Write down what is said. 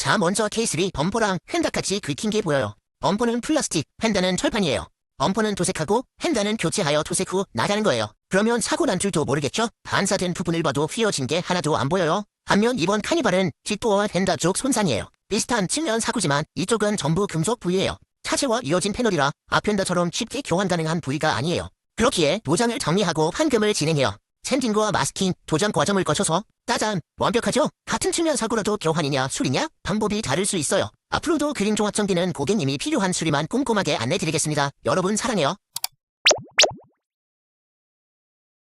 자, 먼저 K3 범퍼랑 휀다같이 긁힌 게 보여요. 범퍼는 플라스틱, 휀다는 철판이에요. 범퍼는 도색하고 휀다는 교체하여 도색 후 나가는 거예요. 그러면 사고 난 줄도 모르겠죠? 반사된 부분을 봐도 휘어진 게 하나도 안 보여요. 반면 이번 카니발은 뒷도어와 휀다 쪽 손상이에요. 비슷한 측면 사고지만 이쪽은 전부 금속 부위예요. 차체와 이어진 패널이라 앞휀다처럼 쉽게 교환 가능한 부위가 아니에요. 그렇기에 도장을 정리하고 판금을 진행해요. 샌딩과 마스킹, 도장 과정을 거쳐서 짜잔! 완벽하죠? 같은 측면 사고라도 교환이냐 수리냐 방법이 다를 수 있어요. 앞으로도 그림 종합 정비는 고객님이 필요한 수리만 꼼꼼하게 안내드리겠습니다. 여러분 사랑해요.